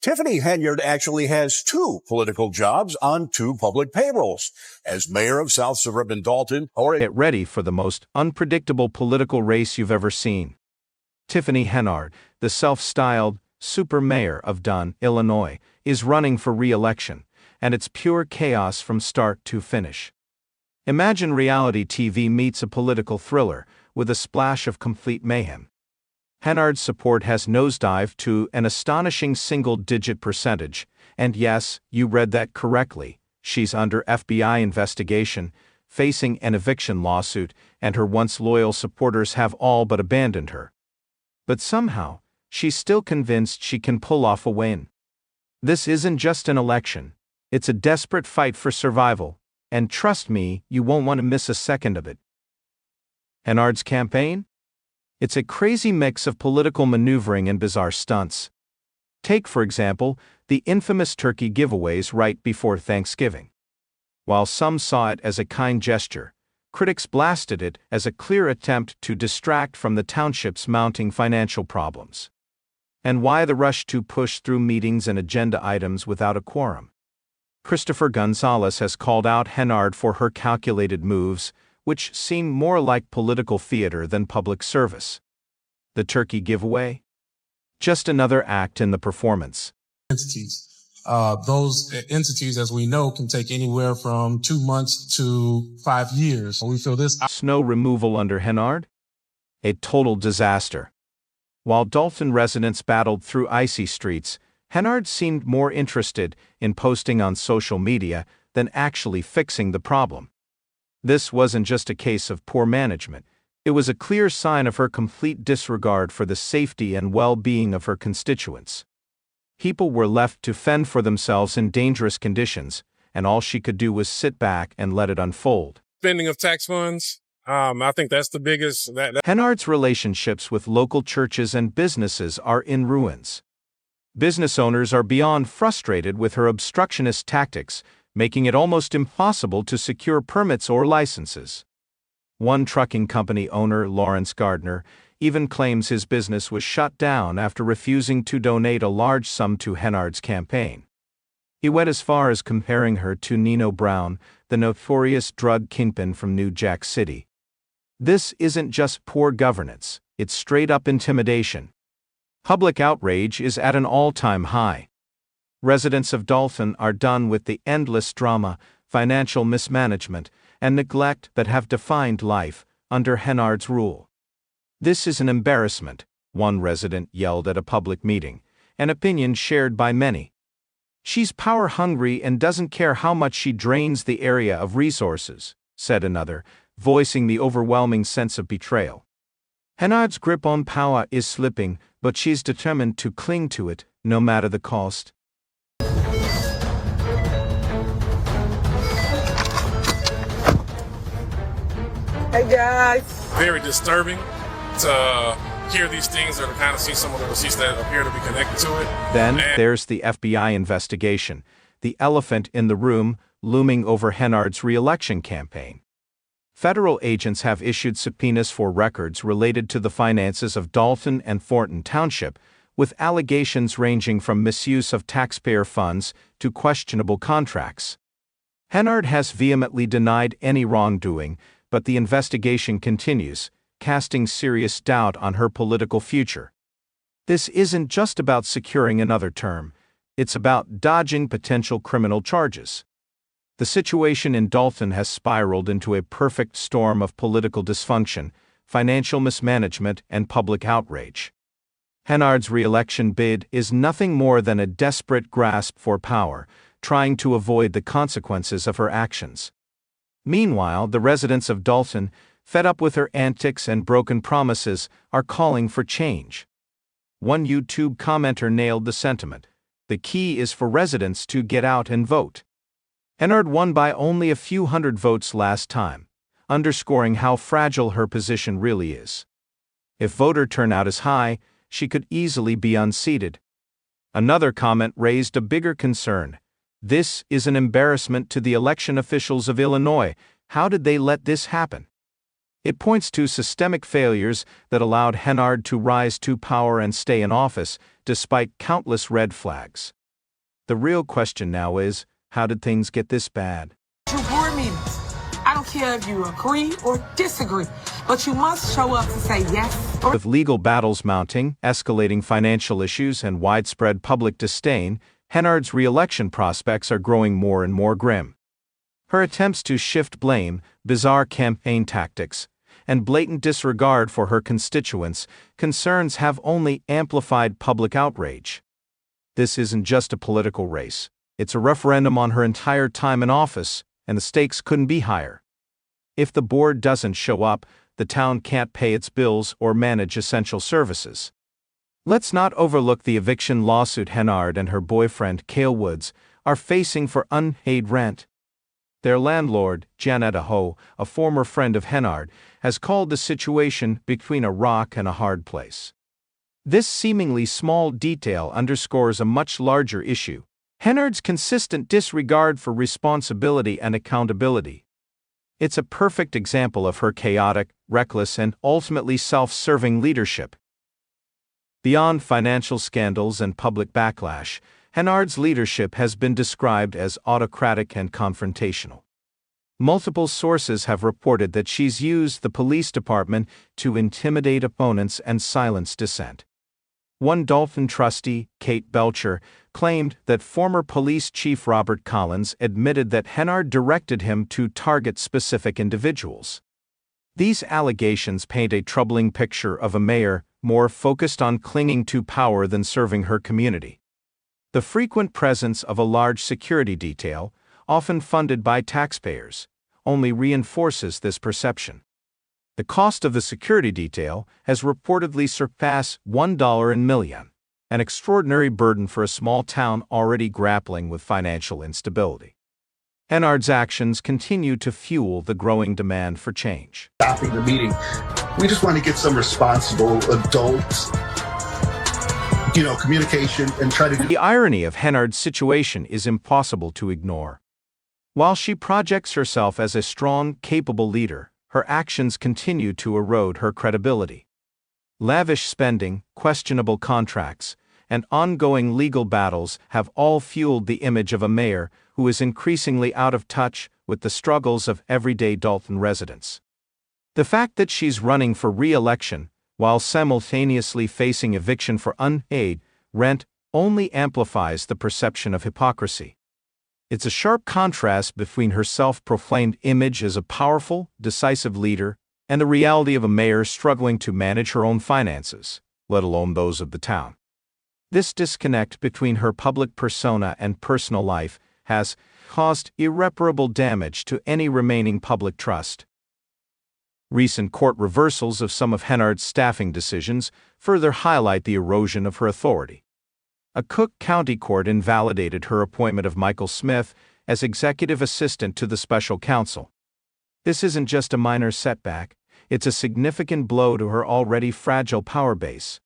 Tiffany Henyard actually has two political jobs on two public payrolls. As mayor of South Suburban Dalton, Get ready for the most unpredictable political race you've ever seen. Tiffany Henyard, the self-styled super mayor of Dunn, Illinois, is running for re-election, and it's pure chaos from start to finish. Imagine reality TV meets a political thriller, with a splash of complete mayhem. Henyard's support has nosedived to an astonishing single-digit percentage, and yes, you read that correctly, she's under FBI investigation, facing an eviction lawsuit, and her once loyal supporters have all but abandoned her. But somehow, she's still convinced she can pull off a win. This isn't just an election, it's a desperate fight for survival, and trust me, you won't want to miss a second of it. Henyard's campaign? It's a crazy mix of political maneuvering and bizarre stunts. Take, for example, the infamous turkey giveaways right before Thanksgiving. While some saw it as a kind gesture, critics blasted it as a clear attempt to distract from the township's mounting financial problems. And why the rush to push through meetings and agenda items without a quorum? Christopher Gonzalez has called out Henyard for her calculated moves, which seem more like political theater than public service. The turkey giveaway? Just another act in the performance. Entities. Those entities, as we know, can take anywhere from 2 months to 5 years. We feel this. Snow removal under Henyard? A total disaster. While Dalton residents battled through icy streets, Henyard seemed more interested in posting on social media than actually fixing the problem. This wasn't just a case of poor management, it was a clear sign of her complete disregard for the safety and well-being of her constituents. People were left to fend for themselves in dangerous conditions, and all she could do was sit back and let it unfold. Spending of tax funds, I think that's the biggest. Henyard's relationships with local churches and businesses are in ruins. Business owners are beyond frustrated with her obstructionist tactics, making it almost impossible to secure permits or licenses. One trucking company owner, Lawrence Gardner, even claims his business was shut down after refusing to donate a large sum to Henyard's campaign. He went as far as comparing her to Nino Brown, the notorious drug kingpin from New Jack City. This isn't just poor governance, it's straight-up intimidation. Public outrage is at an all-time high. Residents of Dalton are done with the endless drama, financial mismanagement, and neglect that have defined life under Henyard's rule. This is an embarrassment, one resident yelled at a public meeting, an opinion shared by many. She's power-hungry and doesn't care how much she drains the area of resources, said another, voicing the overwhelming sense of betrayal. Henyard's grip on power is slipping, but she's determined to cling to it, no matter the cost. Hey guys. Very disturbing to hear these things or to kind of see some of the receipts that appear to be connected to it. Then there's the FBI investigation, the elephant in the room looming over Henyard's re-election campaign. Federal agents have issued subpoenas for records related to the finances of Dalton and Thornton Township, with allegations ranging from misuse of taxpayer funds to questionable contracts. Henyard has vehemently denied any wrongdoing, but the investigation continues, casting serious doubt on her political future. This isn't just about securing another term, it's about dodging potential criminal charges. The situation in Dalton has spiraled into a perfect storm of political dysfunction, financial mismanagement, and public outrage. Henyard's re-election bid is nothing more than a desperate grasp for power, trying to avoid the consequences of her actions. Meanwhile, the residents of Dalton, fed up with her antics and broken promises, are calling for change. One YouTube commenter nailed the sentiment. The key is for residents to get out and vote. Henyard won by only a few hundred votes last time, underscoring how fragile her position really is. If voter turnout is high, she could easily be unseated. Another comment raised a bigger concern. This is an embarrassment to the election officials of Illinois. How did they let this happen? It points to systemic failures that allowed Henyard to rise to power and stay in office, despite countless red flags. The real question now is, how did things get this bad? You board meetings. I don't care if you agree or disagree, but you must show up to say yes or With legal battles mounting, escalating financial issues, and widespread public disdain, Henyard's re-election prospects are growing more and more grim. Her attempts to shift blame, bizarre campaign tactics, and blatant disregard for her constituents' concerns have only amplified public outrage. This isn't just a political race. It's a referendum on her entire time in office, and the stakes couldn't be higher. If the board doesn't show up, the town can't pay its bills or manage essential services. Let's not overlook the eviction lawsuit Henyard and her boyfriend, Cale Woods, are facing for unpaid rent. Their landlord, Janetta Ho, a former friend of Henyard, has called the situation between a rock and a hard place. This seemingly small detail underscores a much larger issue: Henyard's consistent disregard for responsibility and accountability. It's a perfect example of her chaotic, reckless, and ultimately self-serving leadership. Beyond financial scandals and public backlash, Henyard's leadership has been described as autocratic and confrontational. Multiple sources have reported that she's used the police department to intimidate opponents and silence dissent. One Dalton trustee, Kate Belcher, claimed that former police chief Robert Collins admitted that Henyard directed him to target specific individuals. These allegations paint a troubling picture of a mayor more focused on clinging to power than serving her community. The frequent presence of a large security detail, often funded by taxpayers, only reinforces this perception. The cost of the security detail has reportedly surpassed $1 million, an extraordinary burden for a small town already grappling with financial instability. Henyard's actions continue to fuel the growing demand for change. Stopping the meeting. We just want to get some responsible adults, communication and try to do. The irony of Henyard's situation is impossible to ignore. While she projects herself as a strong, capable leader, her actions continue to erode her credibility. Lavish spending, questionable contracts, and ongoing legal battles have all fueled the image of a mayor who is increasingly out of touch with the struggles of everyday Dalton residents. The fact that she's running for re-election while simultaneously facing eviction for unpaid rent only amplifies the perception of hypocrisy. It's a sharp contrast between her self-proclaimed image as a powerful, decisive leader and the reality of a mayor struggling to manage her own finances, let alone those of the town. This disconnect between her public persona and personal life has caused irreparable damage to any remaining public trust. Recent court reversals of some of Henyard's staffing decisions further highlight the erosion of her authority. A Cook County court invalidated her appointment of Michael Smith as executive assistant to the special counsel. This isn't just a minor setback, it's a significant blow to her already fragile power base.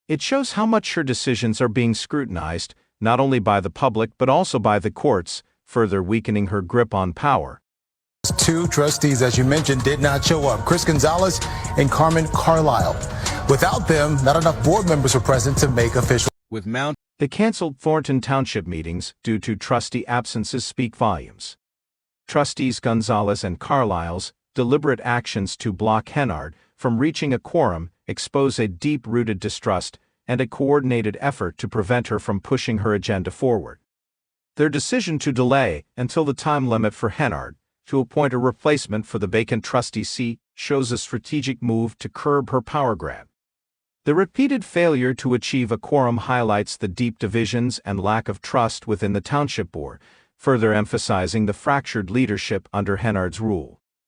It shows how much her decisions are being scrutinized, not only by the public but also by the courts, further weakening her grip on power. Two trustees, as you mentioned, did not show up: Chris Gonzalez and Carmen Carlisle. Without them, not enough board members were present to make official. The canceled Thornton Township meetings due to trustee absences speak volumes. Trustees Gonzalez and Carlisle's deliberate actions to block Henyard from reaching a quorum expose a deep-rooted distrust and a coordinated effort to prevent her from pushing her agenda forward. Their decision to delay until the time limit for Henyard to appoint a replacement for the vacant trustee seat shows a strategic move to curb her power grab. The repeated failure to achieve a quorum highlights the deep divisions and lack of trust within the township board, further emphasizing the fractured leadership under Henyard's rule.